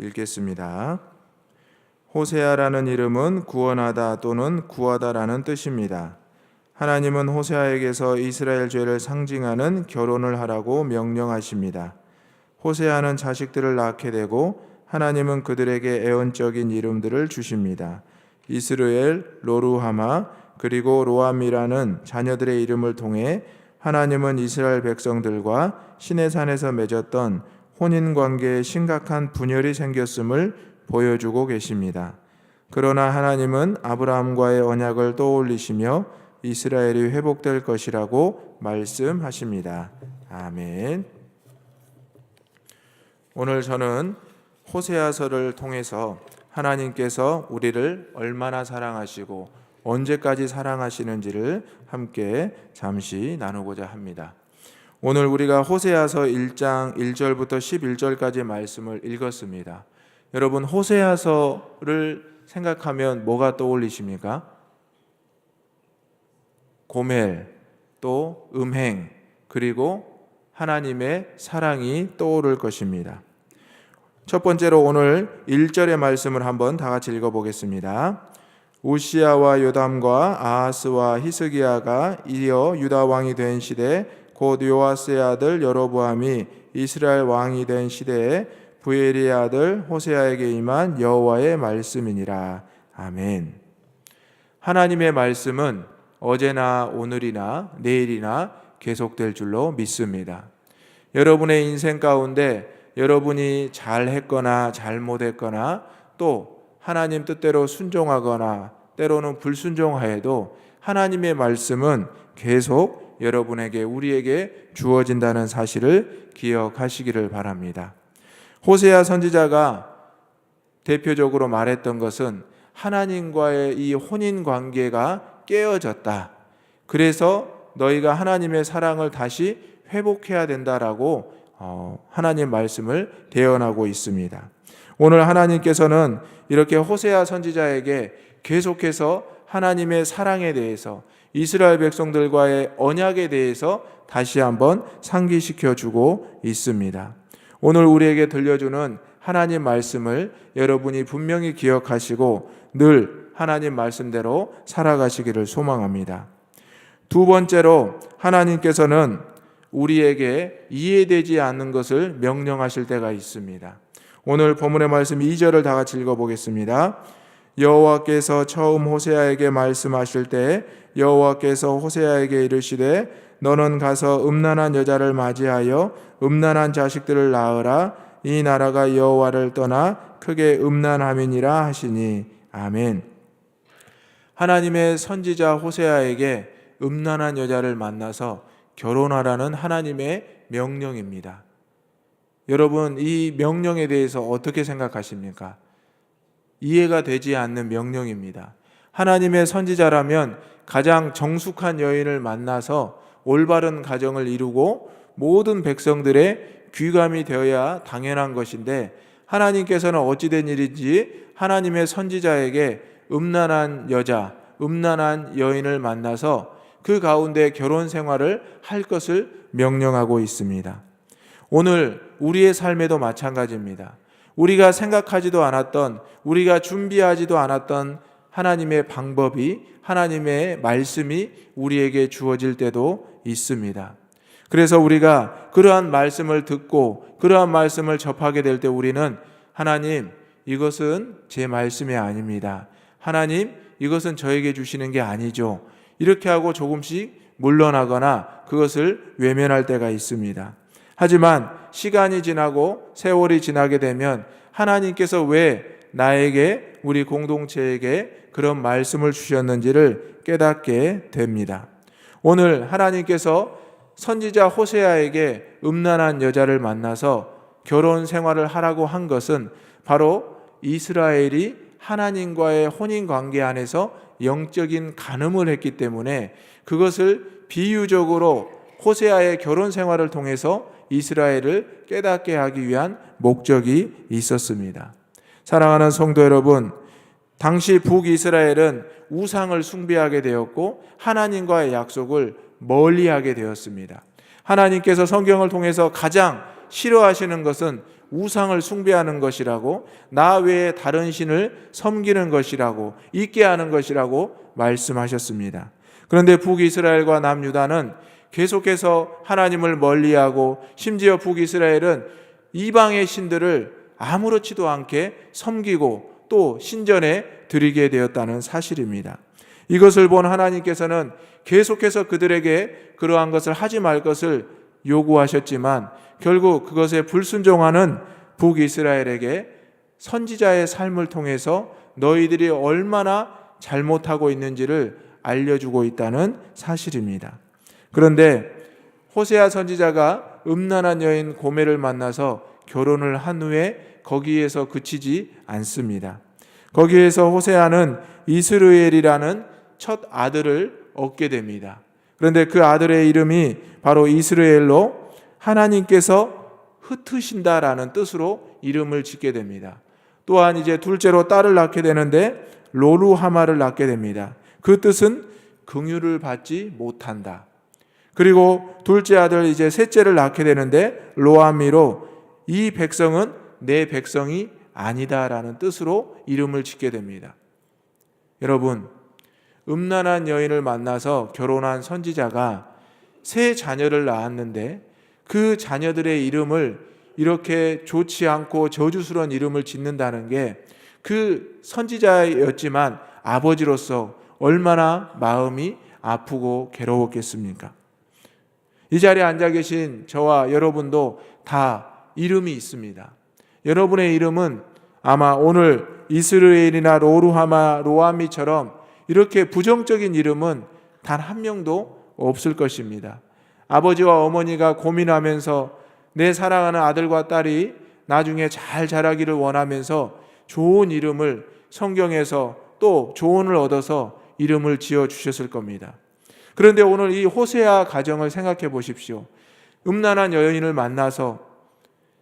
읽겠습니다. 호세아라는 이름은 구원하다 또는 구하다라는 뜻입니다. 하나님은 호세아에게서 이스라엘 죄를 상징하는 결혼을 하라고 명령하십니다. 호세아는 자식들을 낳게 되고 하나님은 그들에게 애언적인 이름들을 주십니다. 이스르엘, 로루하마, 그리고 로암이라는 자녀들의 이름을 통해 하나님은 이스라엘 백성들과 시내산에서 맺었던 혼인관계에 심각한 분열이 생겼음을 보여주고 계십니다. 그러나 하나님은 아브라함과의 언약을 떠올리시며 이스라엘이 회복될 것이라고 말씀하십니다. 아멘. 오늘 저는 호세아서를 통해서 하나님께서 우리를 얼마나 사랑하시고 언제까지 사랑하시는지를 함께 잠시 나누고자 합니다. 오늘 우리가 호세아서 1장 1절부터 11절까지 말씀을 읽었습니다. 여러분, 호세아서를 생각하면 뭐가 떠올리십니까? 고멜, 또 음행, 그리고 하나님의 사랑이 떠오를 것입니다. 첫 번째로 오늘 1절의 말씀을 한번 다 같이 읽어보겠습니다. 우시야와 요담과 아하스와 히스기야가 이어 유다 왕이 된 시대, 곧 요아스의 아들 여로보암이 이스라엘 왕이 된 시대에 부엘의 아들 호세아에게 임한 여호와의 말씀이니라. 아멘. 하나님의 말씀은 어제나 오늘이나 내일이나 계속될 줄로 믿습니다. 여러분의 인생 가운데 여러분이 잘했거나 잘못했거나 또 하나님 뜻대로 순종하거나 때로는 불순종하여도 하나님의 말씀은 계속 여러분에게 우리에게 주어진다는 사실을 기억하시기를 바랍니다. 호세아 선지자가 대표적으로 말했던 것은 하나님과의 이 혼인 관계가 깨어졌다. 그래서 너희가 하나님의 사랑을 다시 회복해야 된다라고 하나님 말씀을 대언하고 있습니다. 오늘 하나님께서는 이렇게 호세아 선지자에게 계속해서 하나님의 사랑에 대해서 이스라엘 백성들과의 언약에 대해서 다시 한번 상기시켜 주고 있습니다. 오늘 우리에게 들려주는 하나님 말씀을 여러분이 분명히 기억하시고 늘 하나님 말씀대로 살아가시기를 소망합니다. 두 번째로 하나님께서는 우리에게 이해되지 않는 것을 명령하실 때가 있습니다. 오늘 본문의 말씀 2절을 다 같이 읽어보겠습니다. 여호와께서 처음 호세아에게 말씀하실 때 여호와께서 호세아에게 이르시되 너는 가서 음란한 여자를 맞이하여 음란한 자식들을 낳으라. 이 나라가 여호와를 떠나 크게 음란함이니라 하시니. 아멘. 하나님의 선지자 호세아에게 음란한 여자를 만나서 결혼하라는 하나님의 명령입니다. 여러분, 이 명령에 대해서 어떻게 생각하십니까? 이해가 되지 않는 명령입니다. 하나님의 선지자라면 가장 정숙한 여인을 만나서 올바른 가정을 이루고 모든 백성들의 귀감이 되어야 당연한 것인데 하나님께서는 어찌된 일인지 하나님의 선지자에게 음란한 여자, 음란한 여인을 만나서 그 가운데 결혼 생활을 할 것을 명령하고 있습니다. 오늘 우리의 삶에도 마찬가지입니다. 우리가 생각하지도 않았던, 우리가 준비하지도 않았던 하나님의 방법이, 하나님의 말씀이 우리에게 주어질 때도 있습니다. 그래서 우리가 그러한 말씀을 듣고 그러한 말씀을 접하게 될 때 우리는 하나님, 이것은 제 말씀이 아닙니다. 하나님, 이것은 저에게 주시는 게 아니죠. 이렇게 하고 조금씩 물러나거나 그것을 외면할 때가 있습니다. 하지만 시간이 지나고 세월이 지나게 되면 하나님께서 왜 나에게, 우리 공동체에게 그런 말씀을 주셨는지를 깨닫게 됩니다. 오늘 하나님께서 선지자 호세아에게 음란한 여자를 만나서 결혼 생활을 하라고 한 것은 바로 이스라엘이 하나님과의 혼인 관계 안에서 영적인 간음을 했기 때문에 그것을 비유적으로 호세아의 결혼 생활을 통해서 이스라엘을 깨닫게 하기 위한 목적이 있었습니다. 사랑하는 성도 여러분, 당시 북이스라엘은 우상을 숭배하게 되었고 하나님과의 약속을 멀리하게 되었습니다. 하나님께서 성경을 통해서 가장 싫어하시는 것은 우상을 숭배하는 것이라고, 나 외에 다른 신을 섬기는 것이라고, 잊게 하는 것이라고 말씀하셨습니다. 그런데 북이스라엘과 남유다는 계속해서 하나님을 멀리하고, 심지어 북이스라엘은 이방의 신들을 아무렇지도 않게 섬기고 또 신전에 드리게 되었다는 사실입니다. 이것을 본 하나님께서는 계속해서 그들에게 그러한 것을 하지 말 것을 요구하셨지만, 결국 그것에 불순종하는 북이스라엘에게 선지자의 삶을 통해서 너희들이 얼마나 잘못하고 있는지를 알려주고 있다는 사실입니다. 그런데 호세아 선지자가 음란한 여인 고멜을 만나서 결혼을 한 후에 거기에서 그치지 않습니다. 거기에서 호세아는 이스르엘이라는 첫 아들을 얻게 됩니다. 그런데 그 아들의 이름이 바로 이스라엘로 하나님께서 흩으신다라는 뜻으로 이름을 짓게 됩니다. 또한 이제 둘째로 딸을 낳게 되는데 로루하마를 낳게 됩니다. 그 뜻은 긍휼을 받지 못한다. 그리고 둘째 아들 이제 셋째를 낳게 되는데 로아미로 이 백성은 내 백성이 아니다라는 뜻으로 이름을 짓게 됩니다. 여러분, 음란한 여인을 만나서 결혼한 선지자가 세 자녀를 낳았는데 그 자녀들의 이름을 이렇게 좋지 않고 저주스러운 이름을 짓는다는 게 그 선지자였지만 아버지로서 얼마나 마음이 아프고 괴로웠겠습니까? 이 자리에 앉아 계신 저와 여러분도 다 이름이 있습니다. 여러분의 이름은 아마 오늘 이스라엘이나 로루하마, 로아미처럼 이렇게 부정적인 이름은 단 한 명도 없을 것입니다. 아버지와 어머니가 고민하면서 내 사랑하는 아들과 딸이 나중에 잘 자라기를 원하면서 좋은 이름을 성경에서 또 조언을 얻어서 이름을 지어주셨을 겁니다. 그런데 오늘 이 호세아 가정을 생각해 보십시오. 음란한 여인을 만나서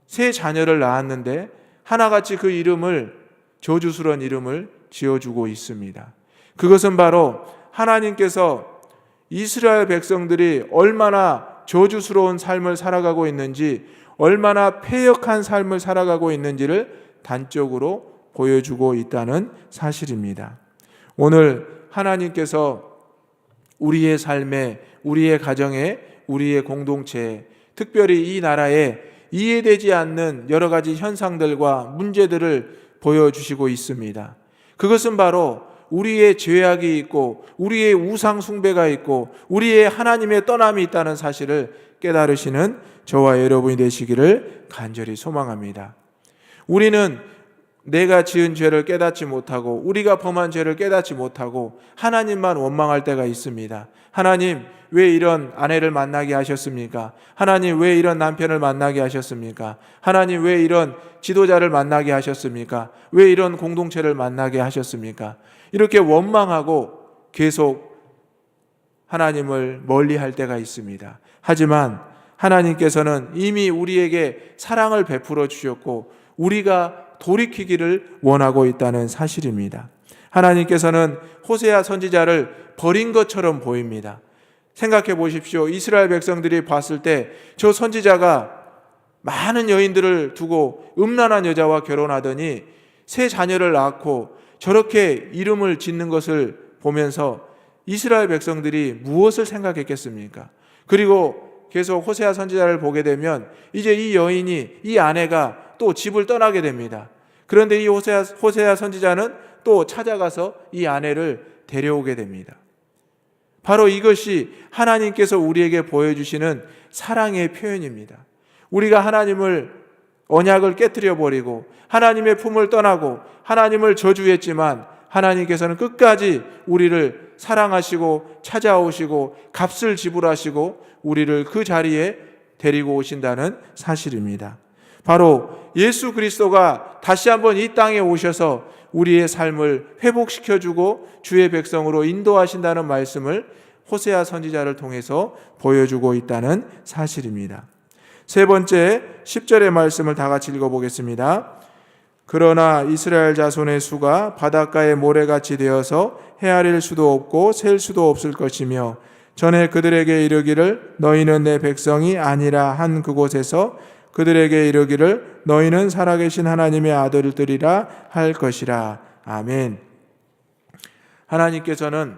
세 자녀를 낳았는데 하나같이 그 이름을, 저주스러운 이름을 지어주고 있습니다. 그것은 바로 하나님께서 이스라엘 백성들이 얼마나 저주스러운 삶을 살아가고 있는지, 얼마나 패역한 삶을 살아가고 있는지를 단적으로 보여주고 있다는 사실입니다. 오늘 하나님께서 우리의 삶에, 우리의 가정에, 우리의 공동체에, 특별히 이 나라에 이해되지 않는 여러 가지 현상들과 문제들을 보여주시고 있습니다. 그것은 바로 우리의 죄악이 있고 우리의 우상 숭배가 있고 우리의 하나님의 떠남이 있다는 사실을 깨달으시는 저와 여러분이 되시기를 간절히 소망합니다. 우리는 내가 지은 죄를 깨닫지 못하고 우리가 범한 죄를 깨닫지 못하고 하나님만 원망할 때가 있습니다. 하나님, 왜 이런 아내를 만나게 하셨습니까? 하나님, 왜 이런 남편을 만나게 하셨습니까? 하나님, 왜 이런 지도자를 만나게 하셨습니까? 왜 이런 공동체를 만나게 하셨습니까? 이렇게 원망하고 계속 하나님을 멀리할 때가 있습니다. 하지만 하나님께서는 이미 우리에게 사랑을 베풀어 주셨고 우리가 돌이키기를 원하고 있다는 사실입니다. 하나님께서는 호세아 선지자를 버린 것처럼 보입니다. 생각해 보십시오. 이스라엘 백성들이 봤을 때 저 선지자가 많은 여인들을 두고 음란한 여자와 결혼하더니 세 자녀를 낳고 저렇게 이름을 짓는 것을 보면서 이스라엘 백성들이 무엇을 생각했겠습니까? 그리고 계속 호세아 선지자를 보게 되면 이제 이 여인이, 이 아내가 또 집을 떠나게 됩니다. 그런데 이 호세아 선지자는 또 찾아가서 이 아내를 데려오게 됩니다. 바로 이것이 하나님께서 우리에게 보여주시는 사랑의 표현입니다. 우리가 하나님을, 언약을 깨뜨려 버리고 하나님의 품을 떠나고 하나님을 저주했지만 하나님께서는 끝까지 우리를 사랑하시고 찾아오시고 값을 지불하시고 우리를 그 자리에 데리고 오신다는 사실입니다. 바로 예수 그리스도가 다시 한번 이 땅에 오셔서 우리의 삶을 회복시켜주고 주의 백성으로 인도하신다는 말씀을 호세아 선지자를 통해서 보여주고 있다는 사실입니다. 세 번째 10절의 말씀을 다 같이 읽어보겠습니다. 그러나 이스라엘 자손의 수가 바닷가의 모래같이 되어서 헤아릴 수도 없고 셀 수도 없을 것이며 전에 그들에게 이르기를 너희는 내 백성이 아니라 한 그곳에서 그들에게 이르기를 너희는 살아계신 하나님의 아들들이라 할 것이라. 아멘. 하나님께서는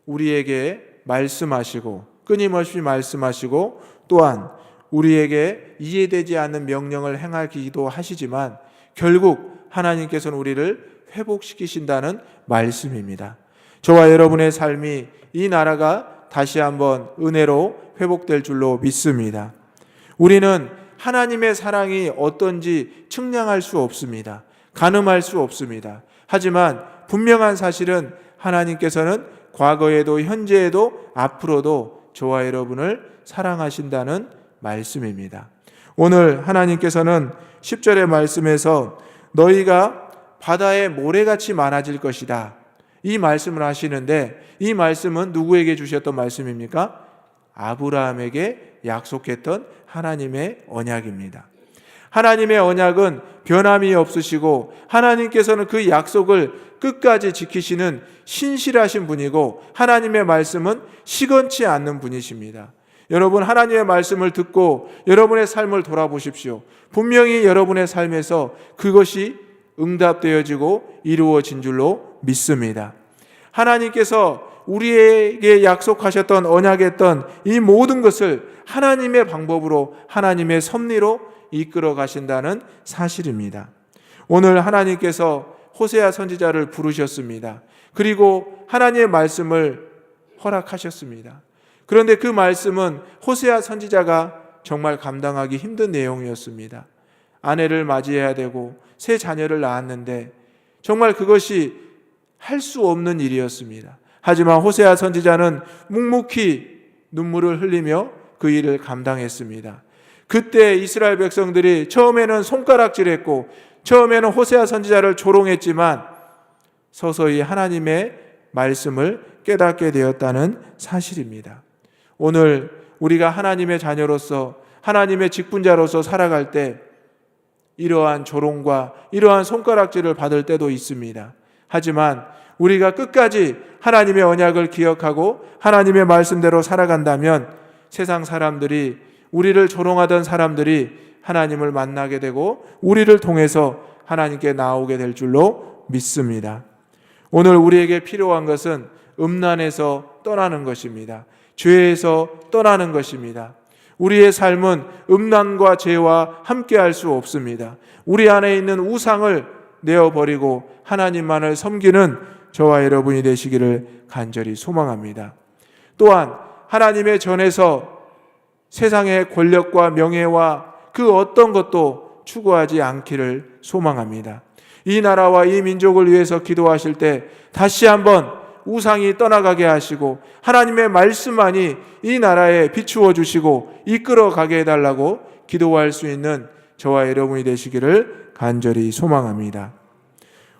우리에게 말씀하시고 끊임없이 말씀하시고 또한 우리에게 이해되지 않는 명령을 행하기도 하시지만 결국 하나님께서는 우리를 회복시키신다는 말씀입니다. 저와 여러분의 삶이 이 나라가 다시 한번 은혜로 회복될 줄로 믿습니다. 우리는 하나님의 사랑이 어떤지 측량할 수 없습니다. 가늠할 수 없습니다. 하지만 분명한 사실은 하나님께서는 과거에도 현재에도 앞으로도 저와 여러분을 사랑하신다는 말씀입니다. 오늘 하나님께서는 10절의 말씀에서 너희가 바다의 모래같이 많아질 것이다, 이 말씀을 하시는데 이 말씀은 누구에게 주셨던 말씀입니까? 아브라함에게 약속했던 하나님의 언약입니다. 하나님의 언약은 변함이 없으시고 하나님께서는 그 약속을 끝까지 지키시는 신실하신 분이고 하나님의 말씀은 시건치 않는 분이십니다. 여러분, 하나님의 말씀을 듣고 여러분의 삶을 돌아보십시오. 분명히 여러분의 삶에서 그것이 응답되어지고 이루어진 줄로 믿습니다. 하나님께서 우리에게 약속하셨던 언약했던 이 모든 것을 하나님의 방법으로 하나님의 섭리로 이끌어 가신다는 사실입니다. 오늘 하나님께서 호세아 선지자를 부르셨습니다. 그리고 하나님의 말씀을 허락하셨습니다. 그런데 그 말씀은 호세아 선지자가 정말 감당하기 힘든 내용이었습니다. 아내를 맞이해야 되고 새 자녀를 낳았는데 정말 그것이 할 수 없는 일이었습니다. 하지만 호세아 선지자는 묵묵히 눈물을 흘리며 그 일을 감당했습니다. 그때 이스라엘 백성들이 처음에는 손가락질했고 처음에는 호세아 선지자를 조롱했지만 서서히 하나님의 말씀을 깨닫게 되었다는 사실입니다. 오늘 우리가 하나님의 자녀로서 하나님의 직분자로서 살아갈 때 이러한 조롱과 이러한 손가락질을 받을 때도 있습니다. 하지만 우리가 끝까지 하나님의 언약을 기억하고 하나님의 말씀대로 살아간다면 세상 사람들이, 우리를 조롱하던 사람들이 하나님을 만나게 되고 우리를 통해서 하나님께 나오게 될 줄로 믿습니다. 오늘 우리에게 필요한 것은 음란에서 떠나는 것입니다. 죄에서 떠나는 것입니다. 우리의 삶은 음란과 죄와 함께할 수 없습니다. 우리 안에 있는 우상을 내어버리고 하나님만을 섬기는 저와 여러분이 되시기를 간절히 소망합니다. 또한 하나님의 전에서 세상의 권력과 명예와 그 어떤 것도 추구하지 않기를 소망합니다. 이 나라와 이 민족을 위해서 기도하실 때 다시 한번 우상이 떠나가게 하시고 하나님의 말씀만이 이 나라에 비추어 주시고 이끌어 가게 해달라고 기도할 수 있는 저와 여러분이 되시기를 간절히 소망합니다.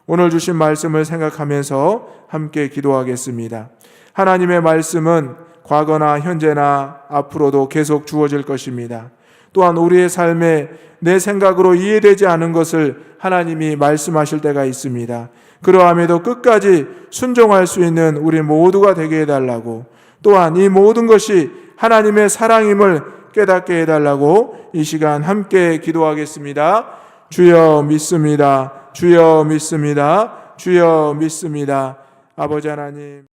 오늘 주신 말씀을 생각하면서 함께 기도하겠습니다. 하나님의 말씀은 과거나 현재나 앞으로도 계속 주어질 것입니다. 또한 우리의 삶에 내 생각으로 이해되지 않은 것을 하나님이 말씀하실 때가 있습니다. 그러함에도 끝까지 순종할 수 있는 우리 모두가 되게 해달라고, 또한 이 모든 것이 하나님의 사랑임을 깨닫게 해달라고 이 시간 함께 기도하겠습니다. 주여 믿습니다. 주여 믿습니다. 주여 믿습니다. 아버지 하나님,